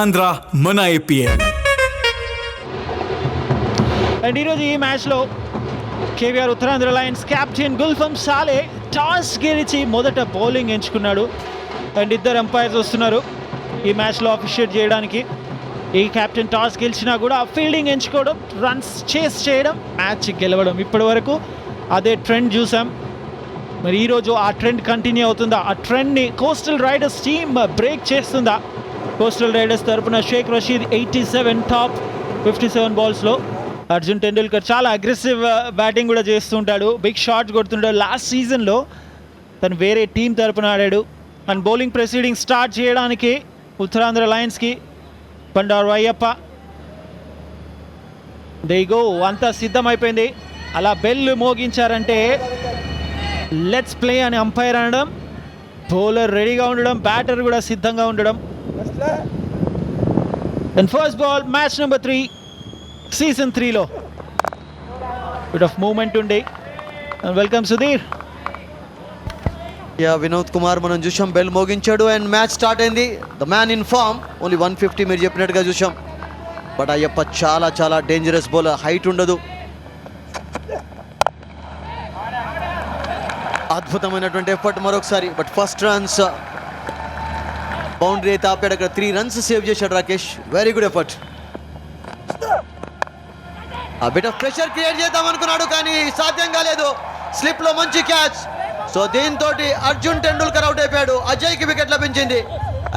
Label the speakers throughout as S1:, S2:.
S1: ఉత్తరాంధ్ర మన IPL.
S2: And ఈరోజు ఈ మ్యాచ్లో కేవీఆర్ ఉత్తరాంధ్ర లయన్స్ కెప్టెన్ గుల్ఫమ్ సాలే టాస్ గెలిచి మొదట బౌలింగ్ ఎంచుకున్నాడు. అండ్ ఇద్దరు ఎంపైర్స్ వస్తున్నారు ఈ మ్యాచ్లో అఫిషియేట్ చేయడానికి. ఈ కెప్టెన్ టాస్ గెలిచినా కూడా ఫీల్డింగ్ ఎంచుకోవడం, రన్స్ చేస్ చేయడం, మ్యాచ్ గెలవడం, ఇప్పటి వరకు అదే ట్రెండ్ చూసాం. మరి ఈరోజు ఆ ట్రెండ్ కంటిన్యూ అవుతుందా? ఆ ట్రెండ్ని కోస్టల్ రైడర్స్ టీమ్ బ్రేక్ చేస్తుందా? కోస్టల్ రైడర్స్ తరపున షేక్ రషీద్ 87 టాప్ 57 బాల్స్లో. అర్జున్ టెండూల్కర్ చాలా అగ్రెసివ్ బ్యాటింగ్ కూడా చేస్తుంటాడు, బిగ్ షాట్స్ కొడుతుంటాడు. లాస్ట్ సీజన్లో తను వేరే టీం తరపున ఆడాడు. అండ్ బౌలింగ్ ప్రొసీడింగ్ స్టార్ట్ చేయడానికి ఉత్తరాంధ్ర లయన్స్కి బండారు అయ్యప్ప. దే గో, అంతా సిద్ధమైపోయింది. అలా బెల్ మోగించారంటే లెట్స్ ప్లే అని అంపైర్ అనడం, బౌలర్ రెడీగా ఉండడం, బ్యాటర్ కూడా సిద్ధంగా ఉండడం. And first ball match number 3 season 3లో బిట్ ఆఫ్ మూమెంట్ ఉంది. వెల్కమ్ సుధీర్.
S3: వినోద్ కుమార్ మనం చూసాం, బెల్ మోగించాడు అండ్ మ్యాచ్ స్టార్ట్ అయింది. The man in form, only 150 మీరు చెప్పినట్టుగా చూసాం. బట్ అయ్యప్ప చాలా చాలా డేంజరస్ బౌలర్, హైట్ ఉండదు. అద్భుతమైనటువంటి ఎఫర్ట్ మరొకసారి. బట్ ఫస్ట్ రన్స్ బౌండరీ అయితే ఆపాడు, అక్కడ 3 రన్స్ సేవ్ చేశాడు రాకేష్. Very good effort. ఆ బిట్ ఆఫ్ ప్రెషర్ క్రియేట్ చేద్దాం అనుకున్నాడు కానీ సాధ్యం కాలేదు. స్లిప్లో మంచి క్యాచ్. సో దీంతో అర్జున్ టెండూల్కర్ అవుట్ అయిపోయాడు. అజయ్కి వికెట్ లభించింది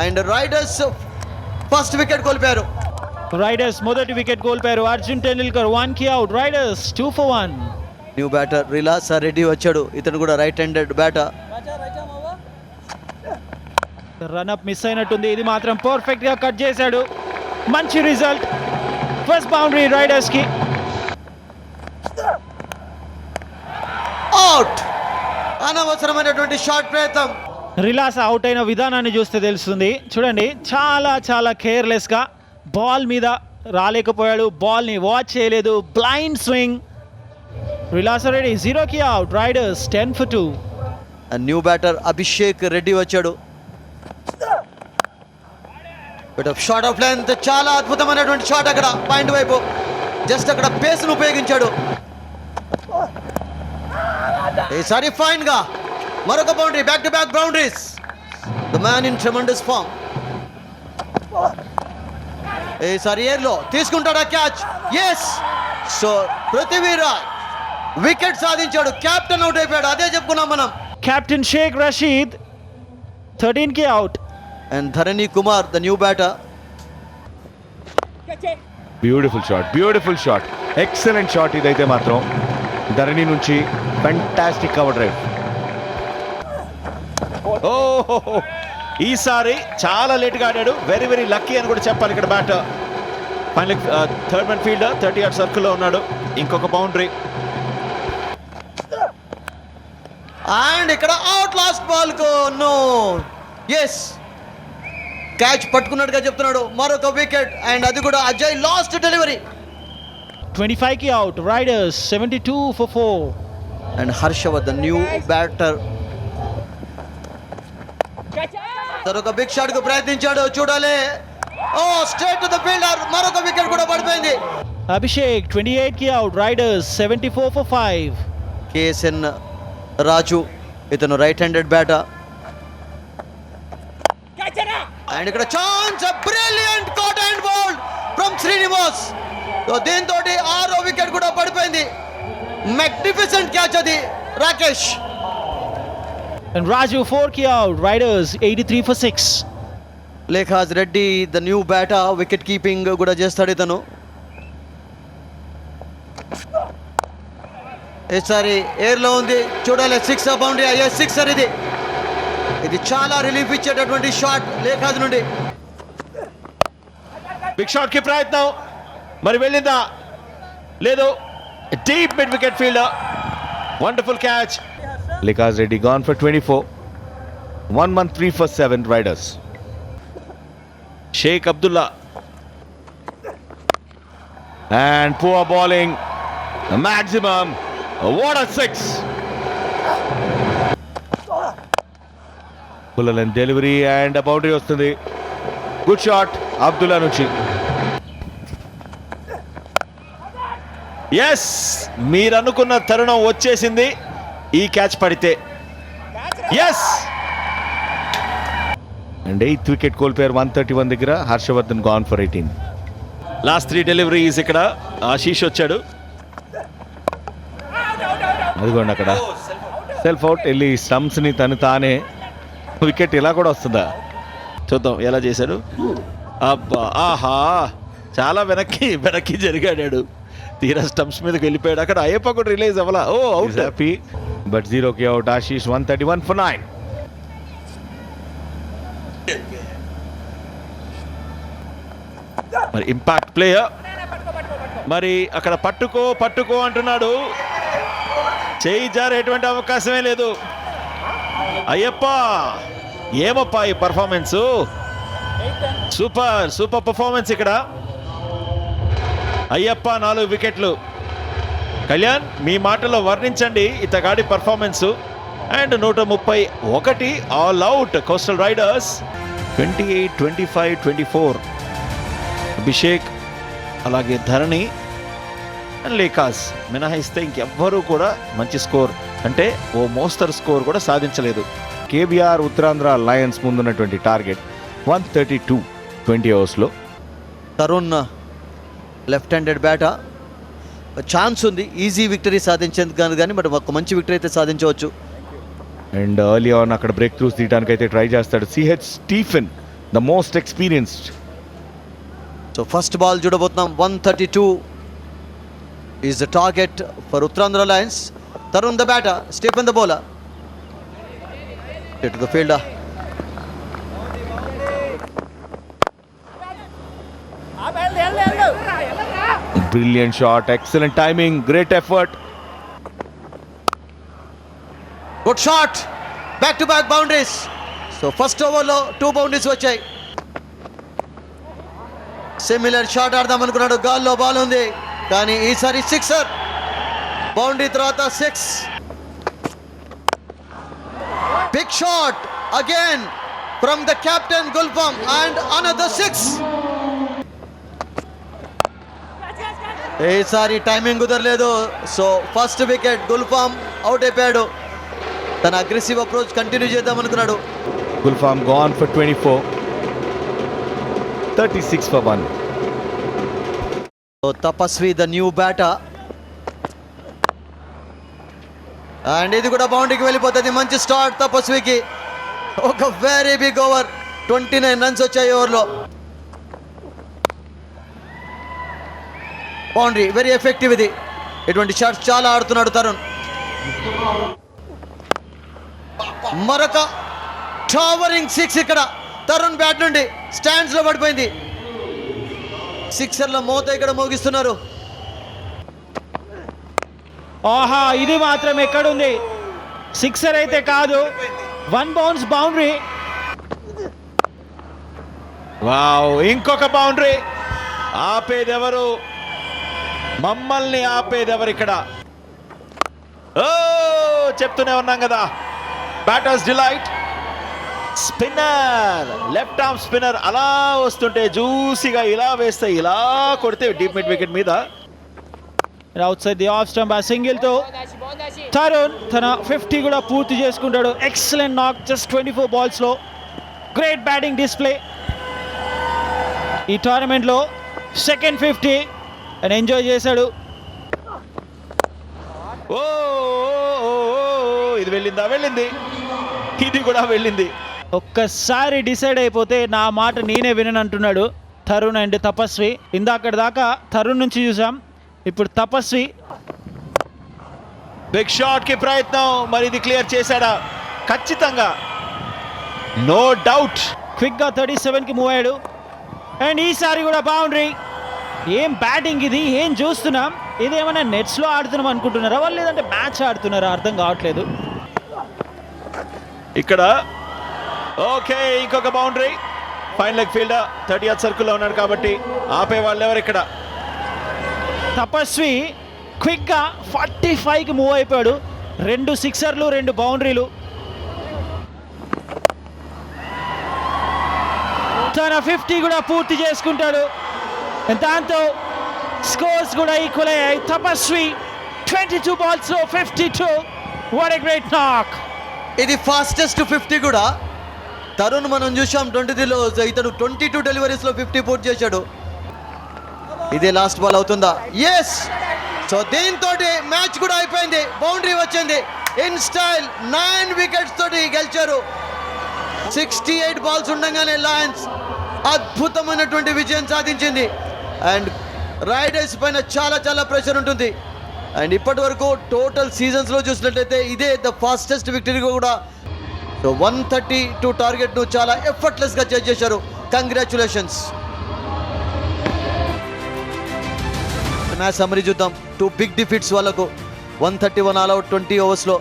S3: అండ్ రైడర్స్ ఫస్ట్ వికెట్ కోల్పోయారు.
S2: రైడర్స్ మొదటి వికెట్ కోల్పోయారు. అర్జున్ టెండూల్కర్ 1 కి out. Riders 2 for 1.
S3: New batter Rilas Reddy వచ్చాడు. ఇతను కూడా right handed batter.
S2: Run up miss అయినట్టుంది. ఇది మాత్రం పర్ఫెక్ట్ గా కట్ చేశాడు. మంచి రిజల్ట్. ఫస్ట్ బౌండరీ రైడర్స్ కి.
S3: అవుట్. అనవసరమైనటువంటి షార్ట్ ప్రయత్నం.
S2: రిలాస్ అవుట్ అయిన విధానాన్ని చూస్తే తెలుస్తుంది. చూడండి, చాలా చాలా కేర్లెస్గా బాల్ మీద రాలేకపోయాడు, బాల్ని వాచ్ చేయలేదు. Blind swing. రిలాస్ రెడ్డి 0 కి out. Riders 10 for 2.
S3: New batter Abhishek Reddy వచ్చాడు. షార్ట్ ఆఫ్ లెంత్, చాలా అద్భుతమైనటువంటి షాట్ అక్కడ పాయింట్ వైపు. జస్ట్ అక్కడ పేస్ను ఉపయోగించాడు. ఈసారి ఫైన్ గా మరొక boundary, back to back boundaries. The man in tremendous form. ఈసారి ఎయిర్లో తీసుకుంటాడా catch? Yes. So Prithviraj wicket సాధించాడు. కెప్టెన్ అవుట్ అయిపోయాడు. అదే చెప్పుకున్నాం మనం.
S2: కెప్టెన్ షేక్ రషీద్ 13 కి out.
S3: And Dharani Kumar the new batter.
S4: Beautiful shot, excellent shot. ఇదైతే మాత్రం ధరణి నుంచి ఫ్యాంటాస్టిక్ కవర్ డ్రైవ్.
S5: ఓహో, ఈసారి చాలా లేట్గా ఆడాడు. వెరీ వెరీ లక్కీ అని కూడా చెప్పాలి ఇక్కడ batter. Final third man fielder 30 yard సర్కిల్లో ఉన్నాడు. ఇంకొక బౌండరీ.
S3: అండ్ ఇక్కడ అవుట్ లాస్ట్ బాల్ కు నో. ఎస్, క్యాచ్ పట్టుకున్నట్టుగా చెప్తున్నాడు. మరొక వికెట్ అండ్ అది కూడా అజయ్ లాస్ట్ డెలివరీ.
S2: 25 కి out. Riders 72 for 4.
S3: And Harshavardhan new batter మరొక బిగ్ షాట్ కు ప్రయత్నించాడు. చూడాలి. Oh, straight to the fielder. మరొక వికెట్ కూడా పడిపోయింది.
S2: అభిషేక్ 28 కి out. Riders 74 for 5.
S3: KSN Raju, ఇతను రైట్ హ్యాండెడ్ బ్యాటర్. అండ్ ఇక్కడ chance, brilliant caught and bowled from Srinivas. So దీంతో 6వ వికెట్ కూడా పడిపోయింది. మ్యాగ్నిఫిసెంట్ క్యాచ్ అది Rakesh.
S2: And Raju 4 ki out. Riders 83 for 6.
S3: లేఖాజ్ Reddy the new batter, wicket keeping కూడా చేస్తాడు ఇతను. ఈసారి ఎయిర్లో ఉంది. చూడాలి. 6 బౌండరీ. అయ్యే 6 ఇది. ఇది చాలా రిలీఫ్ ఇచ్చేటటువంటి షాట్ లేఖాజ్ నుండి.
S5: బిగ్ షాట్ కి ప్రయత్నం, మరి వెళ్ళిందా? లేదు. Deep mid wicket fielder. Wonderful catch.
S4: Likaj Reddy gone for 24. 113 for 7 riders.
S5: Shaik Abdullah
S4: And poor bowling. Maximum. What a 6. Full length delivery and a boundary వస్తుంది. Good shot. అబ్దుల్లా నుంచి.
S5: ఎస్, మీరు అనుకున్న తరుణం వచ్చేసింది. ఈ క్యాచ్ పడితే ఎస్,
S4: అండ్ 8th వికెట్ కోల్పోయారు 131 దగ్గర. Harshavardhan gone for 18.
S5: Last 3 deliveries ఇక్కడ ఆశీష్ వచ్చాడు.
S4: అదిగోండి అక్కడ సెల్ఫ్ అవుట్. వెళ్ళి స్టంప్స్ని తానే వికెట్ ఇలా కూడా వస్తుందా
S5: చూద్దాం ఎలా చేశాడు. అబ్బా, ఆహా, చాలా వెనక్కి జరిగాడాడు. తీరా స్టంప్స్ మీదకి వెళ్ళిపోయాడు. అక్కడ అయ్యప్ప కూడా రిలీజ్ అవ్వాలా. ఓ, అవుట్.
S4: హ్యాపీ బట్ 0కి అవుట్. ఆశీష్ 131 for 9.
S5: మరి ఇంపాక్ట్ ప్లేయర్, మరి అక్కడ పట్టుకో అంటున్నాడు. చేయి జారేటువంటి అవకాశమే లేదు. అయ్యప్ప, ఏమప్పా ఈ పర్ఫార్మెన్స్, సూపర్ పర్ఫార్మెన్స్ ఇక్కడ. అయ్యప్ప 4 వికెట్లు. కళ్యాణ్, మీ మాటలో వర్ణించండి ఇతగాడి performance. And 131 all out coastal riders. 28, 25, 24 Abhishek, అలాగే ధరణి అండ్ లేకాస్ మినహాయిస్తే ఇంకెవ్వరూ కూడా మంచి స్కోర్ అంటే ఓ మోస్తరు స్కోర్ కూడా సాధించలేదు.
S4: కేబిఆర్ ఉత్తరాంధ్ర లయన్స్ ముందున్నటువంటి టార్గెట్ 132 20 ఓవర్స్లో.
S3: తరుణ్ లెఫ్ట్ హ్యాండెడ్ బ్యాటా, ఛాన్స్ ఉంది ఈజీ విక్టరీ సాధించేందుకు కానీ బట్ ఒక మంచి విక్టరీ అయితే సాధించవచ్చు.
S4: అండ్ ఎర్లీ ఆన్ అక్కడ బ్రేక్ త్రూస్ తీయడానికి అయితే ట్రై చేస్తాడు CH Stephen, the most experienced.
S3: So first ball చూడబోతున్నాం. 132 is the target for Uttarandhra lions. Tarun the batter, Stephen the bowler. To the fielder.
S4: Brilliant shot, excellent timing, great effort.
S3: Good shot, back to back boundaries. So first ఓవర్లో 2 boundaries వచ్చాయి. Similar shot ఆడదాం అనుకున్నాడు, గాల్లో ball ఉంది కానీ ఈసారి sixer. Boundary తర్వాత 6. Big shot again from the captain Gulfam and another 6. ఈసారి టైమింగ్ కుదరలేదు. So first wicket Gulfam out అయిపోయాడు. తన అగ్రెసివ్ అప్రోచ్ కంటిన్యూ చేద్దాం అనుకున్నాడు.
S4: Gulfam gone for 24, 36 for 1.
S3: So Tapasvi the new batter and ఇది కూడా బౌండరీకి వెళ్ళిపోతుంది. మంచి స్టార్ట్ తపస్వికి. ఒక వెరీ బిగ్ ఓవర్, 29 రన్స్ వచ్చాయి ఓవర్లో. Boundary very effective. ఇది ఇటువంటి షాట్స్ చాలా ఆడుతున్నాడు తరుణ్. మరొక టవరింగ్ 6 ఇక్కడ తరుణ్ బ్యాట్ నుండి స్టాండ్స్ లో పడిపోయింది. సిక్సర్ల మోత ఇక్కడ మోగిస్తున్నారు.
S2: ఆహా, ఇది మాత్రం ఎక్కడుంది, సిక్సర్ అయితే కాదు, 1 బౌన్స్ బౌండరీ.
S5: వావ్, ఇంకొక బౌండరీ. ఆపేదెవరు, మమ్మల్ని ఆపేదెవరు ఇక్కడ? ఓ, చెప్తూనే ఉన్నాం కదా, batters delight. Spinner, left arm spinner అలా వస్తుంటే జ్యూసీగా ఇలా వేస్తే ఇలా కొడితే డీప్ మిడ్ వికెట్ మీద.
S2: Out side the off stump ఆ సింగిల్ తో తరుణ్ తన 50 కూడా పూర్తి చేసుకుంటాడు. ఎక్సలెంట్ నాక్, జస్ట్ 24 బాల్స్ లో గ్రేట్ బ్యాటింగ్ డిస్ప్లే. ఈ టోర్నమెంట్ లో సెకండ్ 50 అండ్ ఎంజాయ్ చేశాడు.
S5: ఓ, ఇది వెళ్ళింది, ఇది కూడా వెళ్ళింది.
S2: ఒక్కసారి డిసైడ్ అయిపోతే నా మాట నేనే వినను అంటున్నాడు తరుణ్ అండ్ తపస్వి. ఇందాక దాకా తరుణ్ నుంచి చూసాం, ఇప్పుడు తపస్వి.
S5: బిగ్ షాట్ కి ప్రయత్నం, మరి ఇది క్లియర్ చేశాడా? ఖచ్చితంగా, నో డౌట్.
S2: క్విక్ గా 37కి మూవ్ అయ్యాడు అండ్ ఈసారి కూడా బౌండరీ. ఏం బ్యాటింగ్ ఇది, ఏం చూస్తున్నాం. ఇది ఏమైనా నెట్స్ లో ఆడుతున్నాం అనుకుంటున్నారా వాళ్ళు, లేదంటే మ్యాచ్ ఆడుతున్నారా అర్థం కావట్లేదు.
S5: ఇక్కడ ఓకే, ఇంకొక boundary. Fine leg fielder 30th సర్కిల్లో ఉన్నాడు కాబట్టి ఆపే వాళ్ళు ఎవరు ఇక్కడ?
S2: తపస్వి క్విక్ గా 45కి మూవ్ అయిపోయాడు. 2 సిక్సర్లు 2 బౌండరీలు. తన 50 కూడా పూర్తి చేసుకుంటాడు. దాంతో స్కోర్స్ కూడా ఈక్వల్ అయ్యాయి. తపస్వి 22 balls లో 52. వాట్ ఎ గ్రేట్ నాక్.
S3: ఇది ఫాస్టెస్ట్ 50 కూడా. తరుణ్ మనం చూసాం 23లో, ఇతను 22 డెలివరీస్లో 50 పూర్తి చేశాడు. ఇదే లాస్ట్ బాల్ అవుతుందా? ఎస్. సో దీంతో మ్యాచ్ కూడా అయిపోయింది. బౌండరీ వచ్చింది. ఇన్ స్టైల్ 9 వికెట్స్ తోటి గెలిచారు. 68 balls ఉండగానే లయన్స్ అద్భుతమైనటువంటి విజయం సాధించింది. అండ్ రైడర్స్ పైన చాలా ప్రెషర్ ఉంటుంది. అండ్ ఇప్పటి వరకు టోటల్ సీజన్స్లో చూసినట్లయితే ఇదే ద ఫాస్టెస్ట్ విక్టరీ కూడా. సో 132 టార్గెట్ను చాలా ఎఫర్ట్లెస్గా చేశారు. కంగ్రాచులేషన్స్. మ్యాచ్ సమరీ చూద్దాం. 2 బిగ్ డిఫీట్స్ వాళ్ళకు. 131 ఆల్అవుట్ 20 ఓవర్స్లో.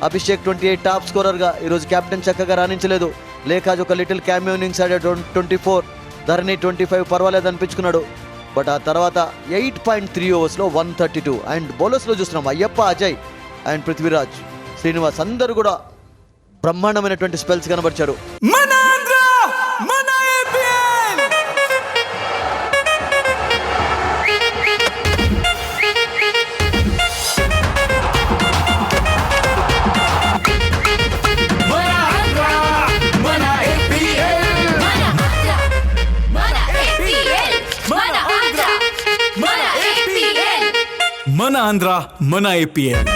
S3: అభిషేక్ 28 టాప్ స్కోరర్గా. ఈరోజు కెప్టెన్ చక్కగా రాణించలేదు. లేఖాజ్ ఒక లిటిల్ క్యామియో ఇన్నింగ్స్ ఆడాడు 24. ధరణి 25 పర్వాలేదు అనిపించుకున్నాడు. బట్ ఆ తర్వాత 8.3 ఓవర్స్లో 132. అండ్ బౌలర్స్లో చూస్తున్నాం అయ్యప్ప, అజయ్ అండ్ పృథ్వీరాజ్, శ్రీనివాస్ అందరూ కూడా బ్రహ్మాండమైనటువంటి స్పెల్స్ కనబరిచారు.
S1: మన ఆంధ్ర, మన ఏపీఎల్. మన ఆంధ్ర, మన ఏపీఎల్. మన ఏపీఎల్. మన ఆంధ్ర, మన ఏపీఎల్. మన ఆంధ్ర, మన ఏపీఎల్.